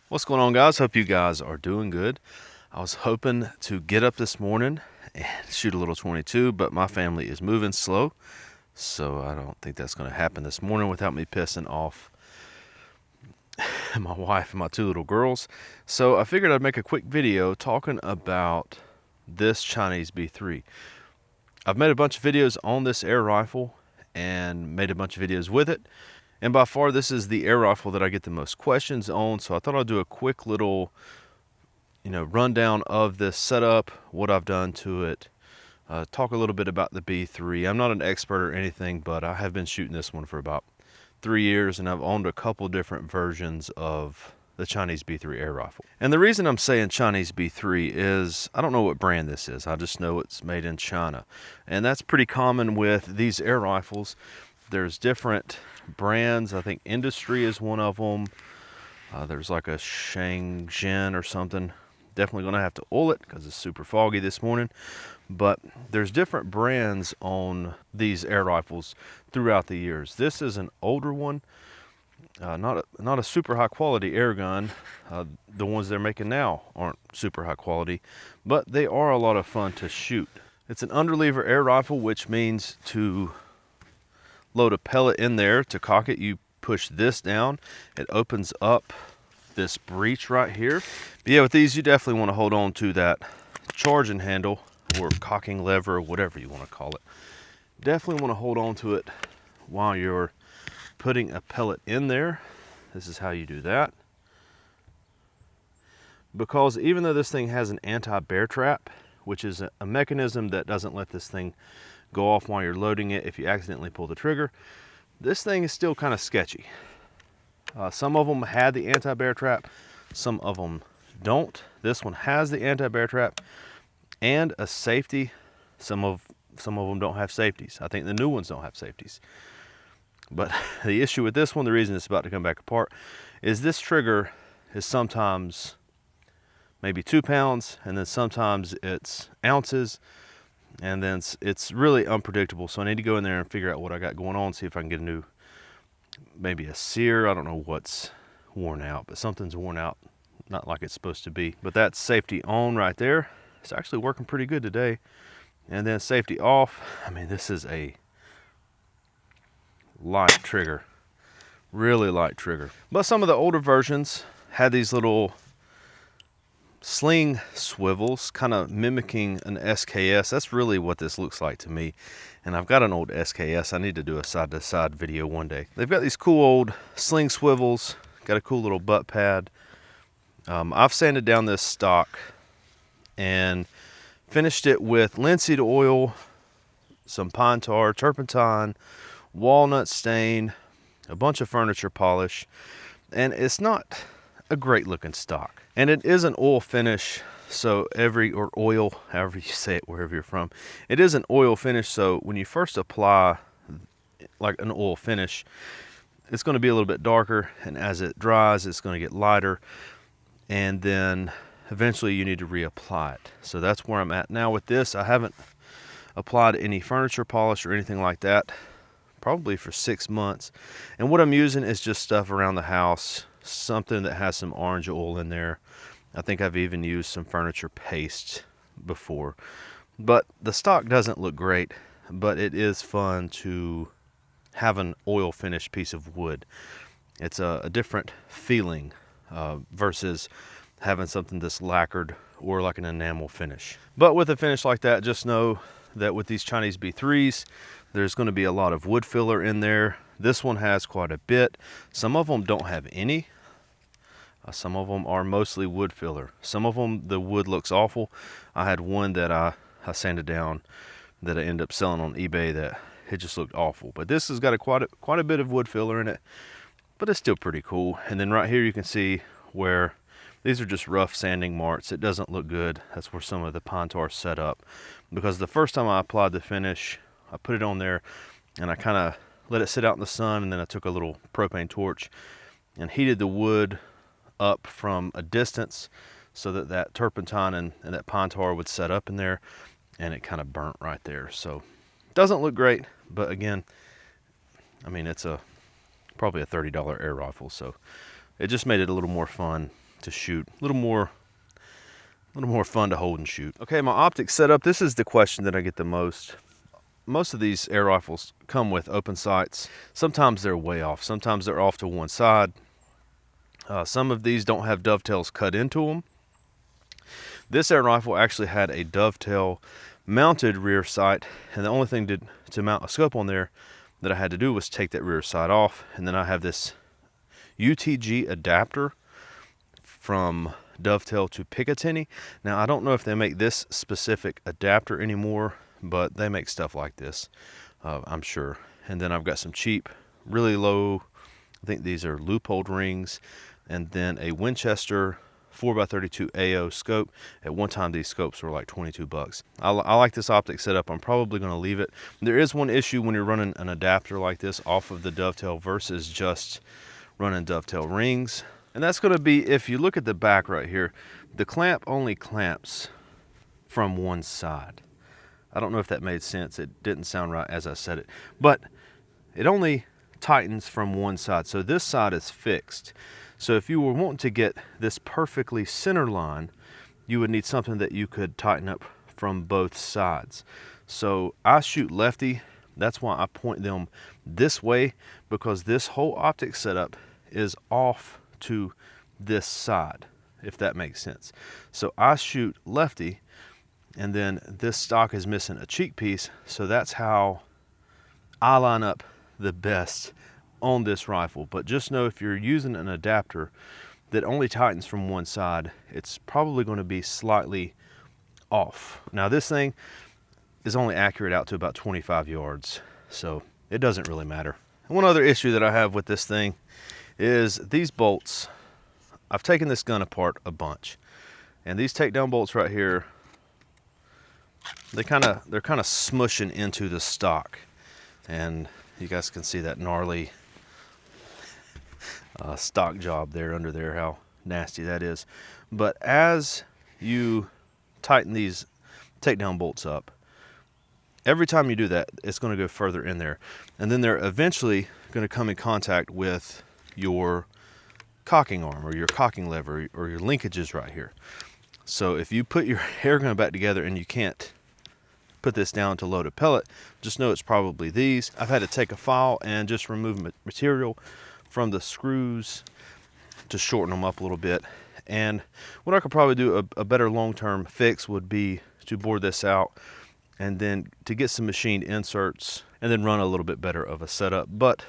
What's going on, guys? Hope you guys are doing good. I was hoping to get up this morning and shoot a little 22, but my family is moving slow, so I don't think that's going to happen this morning without me pissing off my wife and my two little girls. So I figured I'd make a quick video talking about this Chinese B3. I've made a bunch of videos on this air rifle and made a bunch of videos with it. And by far, this is the air rifle that I get the most questions on. So I thought I'd do a quick little, rundown of this setup, what I've done to it, talk a little bit about the B3. I'm not an expert or anything, but I have been shooting this one for about 3 years, and I've owned a couple different versions of the Chinese B3 air rifle. And the reason I'm saying Chinese B3 is I don't know what brand this is. I just know it's made in China. And that's pretty common with these air rifles. There's different brands. I think Industry is one of them. There's like a Shangzhen or something. Definitely going to have to oil it because it's super foggy this morning. But there's different brands on these air rifles throughout the years. This is an older one. Not a super high quality air gun. The ones they're making now aren't super high quality, but they are a lot of fun to shoot. It's an underlever air rifle, which means to load a pellet in there. To cock it, you push this down. It opens up this breech right here. But yeah, with these, you definitely want to hold on to that charging handle or cocking lever, or whatever you want to call it. Definitely want to hold on to it while you're putting a pellet in there. This is how you do that. Because even though this thing has an anti-bear trap, which is a mechanism that doesn't let this thing go off while you're loading it if you accidentally pull the trigger, this thing is still kind of sketchy. Some of them had the anti-bear trap, some of them don't. This one has the anti-bear trap and a safety. Some of them don't have safeties. I think the new ones don't have safeties. But the issue with this one, the reason it's about to come back apart, is this trigger is sometimes maybe 2 pounds, and then sometimes it's ounces, and then it's really unpredictable. So I need to go in there and figure out what I got going on, see if I can get a new, maybe a sear. I don't know what's worn out, but something's worn out, not like it's supposed to be. But that's safety on right there. It's actually working pretty good today. And then safety off. I mean, this is a light trigger, really light trigger. But some of the older versions had these little sling swivels, kind of mimicking an SKS. That's really what this looks like to me. And I've got an old SKS. I need to do a side-to-side video one day. They've got these cool old sling swivels, got a cool little butt pad. I've sanded down this stock and finished it with linseed oil, some pine tar, turpentine, walnut stain, a bunch of furniture polish, and it's not a great looking stock. And it is an oil finish, so or oil, however you say it, wherever you're from. It is an oil finish, so when you first apply like an oil finish, it's going to be a little bit darker, and as it dries, it's going to get lighter, and then eventually you need to reapply it. So that's where I'm at now with this. I haven't applied any furniture polish or anything like that probably for 6 months, and what I'm using is just stuff around the house, something that has some orange oil in there. I think I've even used some furniture paste before, but the stock doesn't look great, but it is fun to have an oil finished piece of wood. It's a different feeling versus having something that's lacquered or like an enamel finish. But with a finish like that, just know that with these Chinese B3s, there's going to be a lot of wood filler in there. This one has quite a bit. Some of them don't have any. Some of them are mostly wood filler. Some of them, the wood looks awful. I had one that I sanded down that I ended up selling on eBay that it just looked awful. But this has got quite a bit of wood filler in it, but it's still pretty cool. And then right here you can see where these are just rough sanding marks. It doesn't look good. That's where some of the pine tar set up. Because the first time I applied the finish, I put it on there and I kind of let it sit out in the sun, and then I took a little propane torch and heated the wood up from a distance so that turpentine and that pine tar would set up in there, and it kind of burnt right there. So it doesn't look great, but again, I mean, it's probably a $30 air rifle, so it just made it a little more fun to shoot. A little more fun to hold and shoot. Okay, my optic setup. This is the question that I get the most. Most of these air rifles come with open sights. Sometimes they're way off. Sometimes they're off to one side. Some of these don't have dovetails cut into them. This air rifle actually had a dovetail mounted rear sight, and the only thing to mount a scope on there that I had to do was take that rear sight off. And then I have this UTG adapter from dovetail to Picatinny. Now I don't know if they make this specific adapter anymore, but they make stuff like this, I'm sure. And then I've got some cheap, really low, I think these are Leupold rings, and then a Winchester 4x32 AO scope. At one time these scopes were like 22 bucks. I like this optic setup. I'm probably going to leave it. There is one issue when you're running an adapter like this off of the dovetail versus just running dovetail rings. And that's going to be, if you look at the back right here, the clamp only clamps from one side. I don't know if that made sense. It didn't sound right as I said it, but it only tightens from one side. So this side is fixed. So if you were wanting to get this perfectly center line, you would need something that you could tighten up from both sides. So I shoot lefty. That's why I point them this way, because this whole optic setup is off to this side, if that makes sense. So I shoot lefty, and then this stock is missing a cheek piece, so that's how I line up the best on this rifle. But just know if you're using an adapter that only tightens from one side, it's probably going to be slightly off. Now this thing is only accurate out to about 25 yards, so it doesn't really matter. And one other issue that I have with this thing is these bolts. I've taken this gun apart a bunch, and these takedown bolts right here, they're kind of smushing into the stock, and you guys can see that gnarly stock job there under there, how nasty that is. But as you tighten these takedown bolts up, every time you do that, it's going to go further in there, and then they're eventually going to come in contact with your cocking arm or your cocking lever or your linkages right here. So if you put your air gun back together and you can't put this down to load a pellet, just know it's probably these. I've had to take a file and just remove material from the screws to shorten them up a little bit. And what I could probably do a better long-term fix would be to bore this out and then to get some machined inserts and then run a little bit better of a setup. But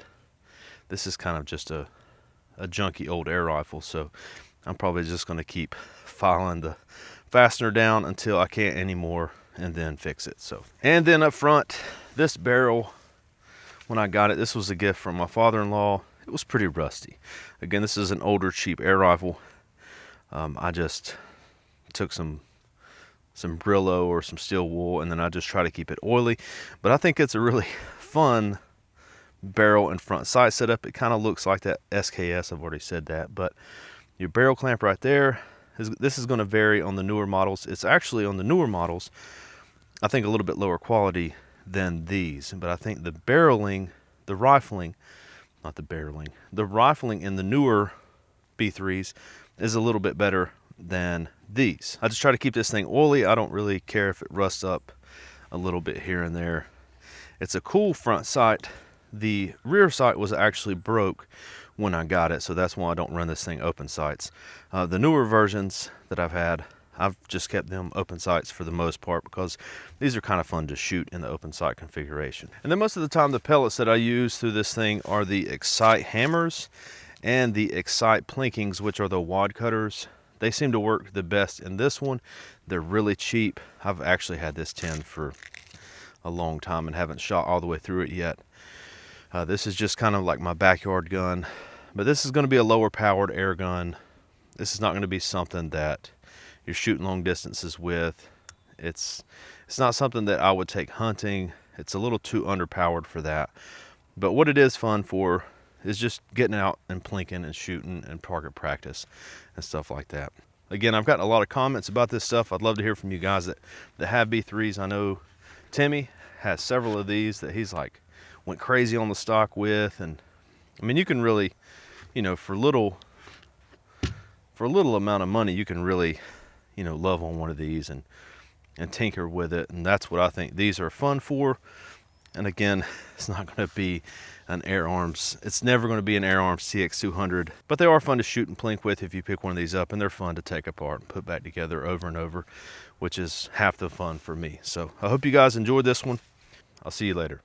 this is kind of just a junky old air rifle, so I'm probably just going to keep filing the fastener down until I can't anymore and then fix it. So, and then up front, this barrel, when I got it, this was a gift from my father-in-law. It was pretty rusty. Again, this is an older cheap air rifle. I just took some Brillo or some steel wool, and then I just try to keep it oily. But I think it's a really fun barrel and front sight setup. It kind of looks like that SKS, I've already said that, but your barrel clamp right there, this is going to vary on the newer models. It's actually on the newer models, I think a little bit lower quality than these, but I think the rifling in the newer B3s is a little bit better than these. I just try to keep this thing oily. I don't really care if it rusts up a little bit here and there. It's a cool front sight. The rear sight was actually broke when I got it, so that's why I don't run this thing open sights. The newer versions that I've had, I've just kept them open sights for the most part because these are kind of fun to shoot in the open sight configuration. And then most of the time the pellets that I use through this thing are the Excite hammers and the Excite plinkings, which are the wad cutters. They seem to work the best in this one. They're really cheap. I've actually had this tin for a long time and haven't shot all the way through it yet. This is just kind of like my backyard gun, but this is going to be a lower powered air gun. This is not going to be something that you're shooting long distances with. It's not something that I would take hunting. It's a little too underpowered for that. But what it is fun for is just getting out and plinking and shooting and target practice and stuff like that. Again, I've gotten a lot of comments about this stuff. I'd love to hear from you guys that have B3s. I know Timmy has several of these that he's like went crazy on the stock with. And I mean, you can really, you know, for little for a little amount of money, you can really, you know, love on one of these and tinker with it. And that's what I think these are fun for. And again, it's not going to be an Air Arms. It's never going to be an Air Arms TX200, but they are fun to shoot and plink with if you pick one of these up, and they're fun to take apart and put back together over and over, which is half the fun for me. So I hope you guys enjoyed this one. I'll see you later.